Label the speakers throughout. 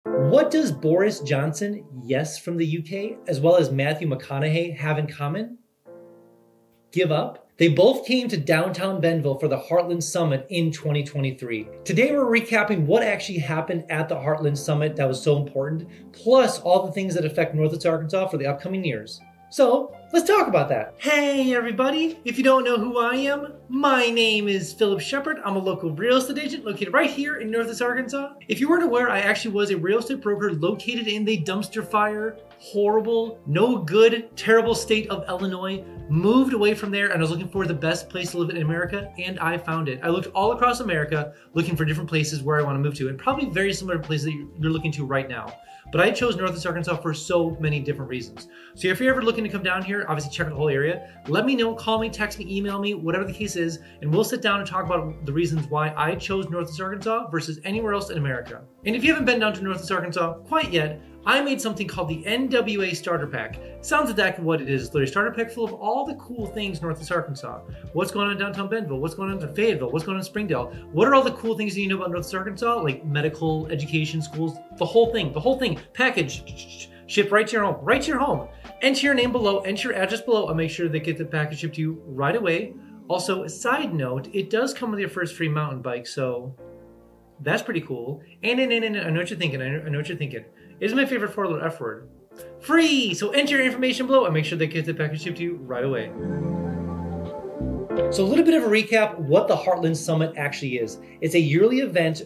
Speaker 1: What does Boris Johnson, yes, from the UK, as well as Matthew McConaughey have in common? Give up? They both came to downtown Bentonville for the Heartland Summit in 2023. Today we're recapping what actually happened at the Heartland Summit that was so important, plus all the things that affect Northwest Arkansas for the upcoming years. So let's talk about that. Hey everybody, if you don't know who I am, my name is Phillip Shepard. I'm a local real estate agent located right here in Northwest Arkansas. If you weren't aware, I actually was a real estate broker located in the dumpster fire, horrible, no good, terrible state of Illinois. Moved away from there and I was looking for the best place to live in America, and I found it. I looked all across America looking for different places where I want to move to, and probably very similar to places that you're looking to right now. But I chose Northwest Arkansas for so many different reasons. So if you're ever looking to come down here, obviously check out the whole area. Let me know, call me, text me, email me, whatever the case is, and we'll sit down and talk about the reasons why I chose Northwest Arkansas versus anywhere else in America. And if you haven't been down to Northwest Arkansas quite yet, I made something called the NWA Starter Pack. Sounds exactly what it is. It's a starter pack full of all the cool things Northwest Arkansas. What's going on in downtown Bentonville? What's going on in Fayetteville? What's going on in Springdale? What are all the cool things that you know about Northwest Arkansas? Like medical, education, schools, the whole thing, package, shipped right to your home, Enter your name below, enter your address below. I'll make sure they get the package shipped to you right away. Also, a side note, it does come with your first free mountain bike, so that's pretty cool. And I know what you're thinking, I know what you're thinking. It's my favorite four-letter F word. Free! So enter your information below and make sure they get the package shipped to you right away. So a little bit of a recap what the Heartland Summit actually is. It's a yearly event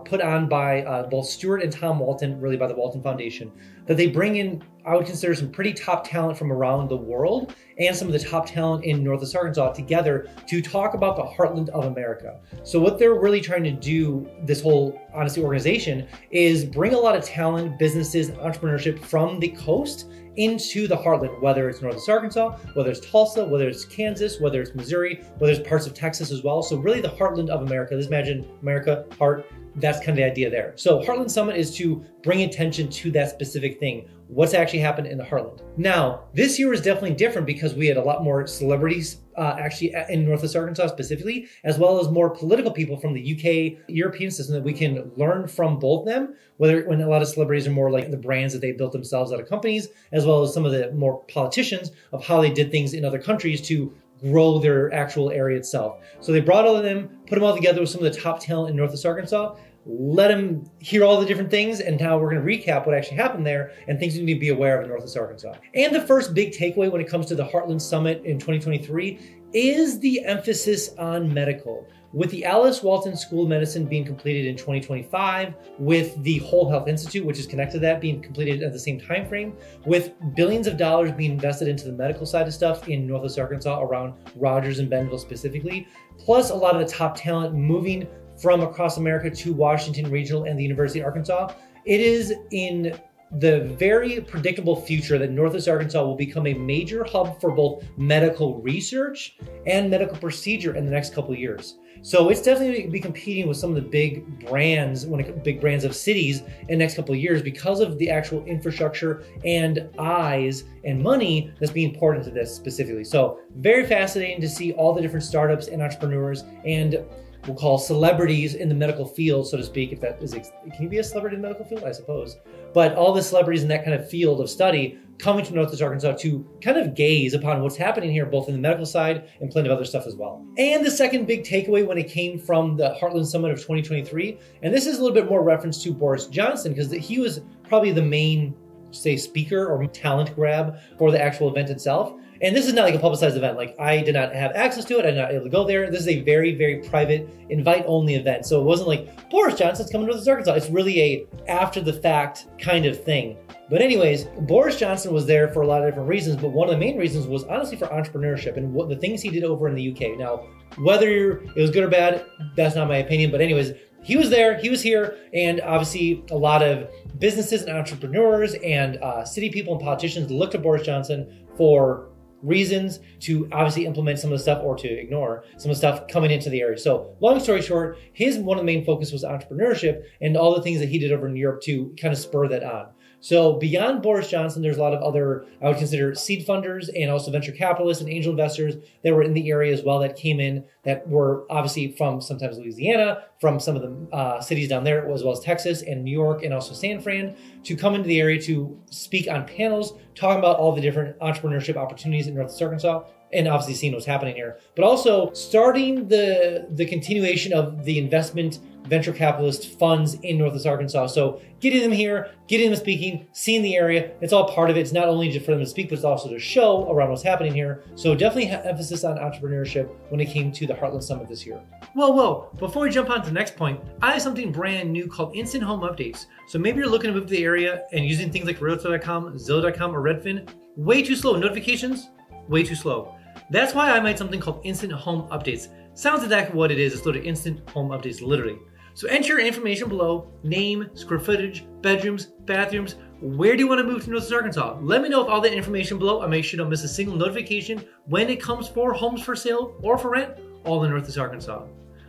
Speaker 1: put on by both Stuart and Tom Walton, really by the Walton Foundation, that they bring in, I would consider, some pretty top talent from around the world and some of the top talent in Northwest Arkansas together to talk about the heartland of America. So what they're really trying to do, this whole, honestly, organization, is bring a lot of talent, businesses, entrepreneurship from the coast into the heartland, whether it's Northwest Arkansas, whether it's Tulsa, whether it's Kansas, whether it's Missouri, whether it's parts of Texas as well. So really the heartland of America. Just imagine America, heart, that's kind of the idea there. So Heartland Summit is to bring attention to that specific thing. What's actually happened in the Heartland. Now, this year is definitely different because we had a lot more celebrities actually in Northwest Arkansas specifically, as well as more political people from the UK, European system that we can learn from both them, when a lot of celebrities are more like the brands that they built themselves out of companies, as well as some of the more politicians of how they did things in other countries to grow their actual area itself. So they brought all of them, put them all together with some of the top talent in Northwest Arkansas, let them hear all the different things, and now we're going to recap what actually happened there and things you need to be aware of in Northwest Arkansas. And the first big takeaway when it comes to the Heartland Summit in 2023 is the emphasis on medical. With the Alice Walton School of Medicine being completed in 2025, with the Whole Health Institute, which is connected to that, being completed at the same time frame, with billions of dollars being invested into the medical side of stuff in Northwest Arkansas around Rogers and Bentonville specifically, plus a lot of the top talent moving from across America to Washington Regional and the University of Arkansas, it is in the very predictable future that Northwest Arkansas will become a major hub for both medical research and medical procedure in the next couple of years. So it's definitely going to be competing with some of the big brands, big brands of cities in the next couple of years because of the actual infrastructure and eyes and money that's being poured into this specifically. So very fascinating to see all the different startups and entrepreneurs and we'll call celebrities in the medical field, so to speak, if that is, can you be a celebrity in the medical field? I suppose. But all the celebrities in that kind of field of study coming to Northwest Arkansas to kind of gaze upon what's happening here, both in the medical side and plenty of other stuff as well. And the second big takeaway when it came from the Heartland Summit of 2023, and this is a little bit more reference to Boris Johnson, because he was probably the main, say, speaker or talent grab for the actual event itself. And this is not like a publicized event. Like, I did not have access to it. I did not able to go there. This is a very, very private, invite-only event. So it wasn't like, Boris Johnson's coming to Northwest Arkansas. It's really a after-the-fact kind of thing. But anyways, Boris Johnson was there for a lot of different reasons, but one of the main reasons was honestly for entrepreneurship and what the things he did over in the UK. Now, whether it was good or bad, that's not my opinion. But anyways, he was there, he was here, and obviously a lot of businesses and entrepreneurs and city people and politicians looked to Boris Johnson for reasons to obviously implement some of the stuff or to ignore some of the stuff coming into the area. So long story short, one of the main focus was entrepreneurship and all the things that he did over in Europe to kind of spur that on. So beyond Boris Johnson, there's a lot of other, I would consider seed funders and also venture capitalists and angel investors that were in the area as well that came in that were obviously from sometimes Louisiana, from some of the cities down there, as well as Texas and New York and also San Fran, to come into the area to speak on panels, talking about all the different entrepreneurship opportunities in Northwest Arkansas, and obviously seeing what's happening here, but also starting the continuation of the investment venture capitalist funds in Northwest Arkansas. So getting them here, getting them speaking, seeing the area, it's all part of it. It's not only just for them to speak, but it's also to show around what's happening here. So definitely emphasis on entrepreneurship when it came to the Heartland Summit this year. Whoa, before we jump on to the next point, I have something brand new called Instant Home Updates. So maybe you're looking to move to the area and using things like Realtor.com, Zillow.com, or Redfin, way too slow. Notifications, way too slow. That's why I made something called Instant Home Updates. Sounds exactly what it is. It's literally Instant Home Updates, literally. So enter your information below, name, square footage, bedrooms, bathrooms. Where do you want to move to Northwest Arkansas? Let me know if all that information below. I make sure you don't miss a single notification when it comes for homes for sale or for rent, all in Northwest Arkansas.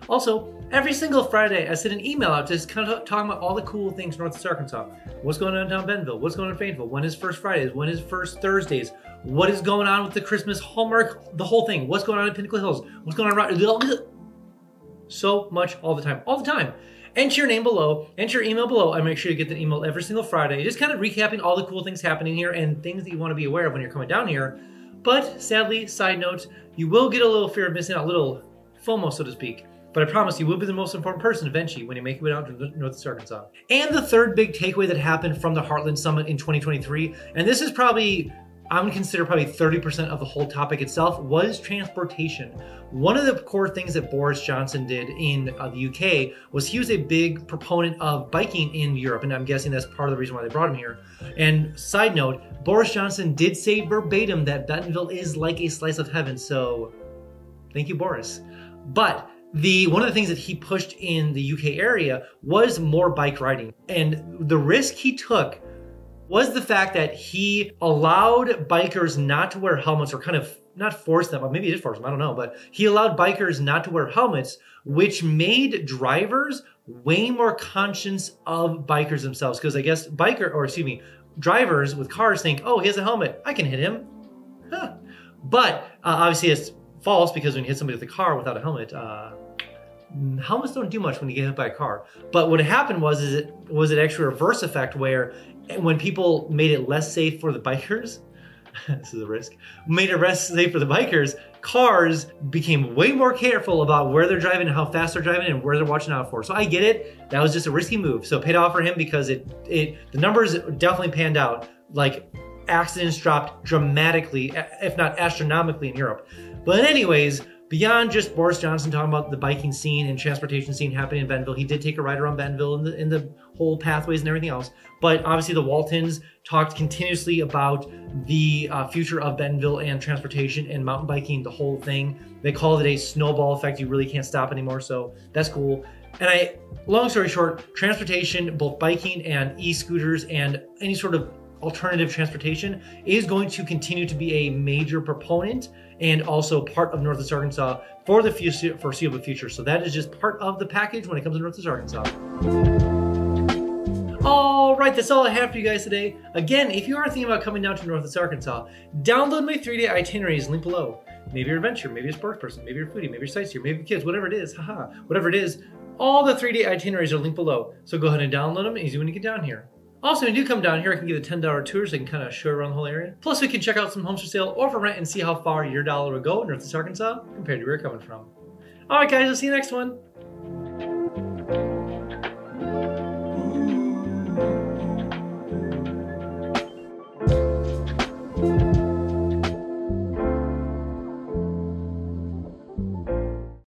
Speaker 1: Also, every single Friday, I send an email out just kind of talking about all the cool things in Northwest Arkansas. What's going on down Bentonville? What's going on in Fayetteville? When is First Fridays? When is First Thursdays? What is going on with the Christmas Hallmark? The whole thing. What's going on in Pinnacle Hills? What's going on around? So much all the time. Enter your name below, enter your email below. I make sure you get the email every single Friday. Just kind of recapping all the cool things happening here and things that you want to be aware of when you're coming down here. But sadly, side note, you will get a little fear of missing out, a little FOMO, so to speak. But I promise you will be the most important person eventually when you make your way down to Northwest Arkansas. And the third big takeaway that happened from the Heartland Summit in 2023, and this is probably, I'm gonna consider probably 30% of the whole topic itself, was transportation. One of the core things that Boris Johnson did in the UK was he was a big proponent of biking in Europe, and I'm guessing that's part of the reason why they brought him here. And side note, Boris Johnson did say verbatim that Bentonville is like a slice of heaven, so thank you, Boris. But one of the things that he pushed in the UK area was more bike riding. And the risk he took was the fact that he allowed bikers not to wear helmets, or kind of not forced them, or maybe he did force them, I don't know, but he allowed bikers not to wear helmets, which made drivers way more conscious of bikers themselves. Because I guess drivers with cars think, oh, he has a helmet, I can hit him. Huh. But obviously it's false, because when you hit somebody with a car without a helmet, helmets don't do much when you get hit by a car. But what happened was it actually a reverse effect, where when people made it less safe for the bikers, this is a risk, made it less safe for the bikers, cars became way more careful about where they're driving and how fast they're driving and where they're watching out for. So I get it, that was just a risky move. So it paid off for him, because the numbers definitely panned out. Like, accidents dropped dramatically, if not astronomically, in Europe. But anyways, beyond just Boris Johnson talking about the biking scene and transportation scene happening in Bentonville, he did take a ride around Bentonville in the whole pathways and everything else. But obviously the Waltons talked continuously about the future of Bentonville and transportation and mountain biking, the whole thing. They called it a snowball effect. You really can't stop anymore, so that's cool. And long story short, transportation, both biking and e-scooters and any sort of alternative transportation, is going to continue to be a major proponent and also part of Northwest Arkansas for the foreseeable future. So that is just part of the package when it comes to Northwest Arkansas. All right, that's all I have for you guys today. Again, if you are thinking about coming down to Northwest Arkansas, download my 3-day itineraries, link below. Maybe you're an adventurer, maybe you're a sports person, maybe you're a foodie, maybe you're sightseer, maybe kids, whatever it is, whatever it is, all the 3-day itineraries are linked below. So go ahead and download them, easy when you get down here. Also, when you do come down here, I can give a $10 tour so I can kind of show you around the whole area. Plus, we can check out some homes for sale or for rent and see how far your dollar will go in Northwest Arkansas compared to where you're coming from. All right, guys, I'll see you next one.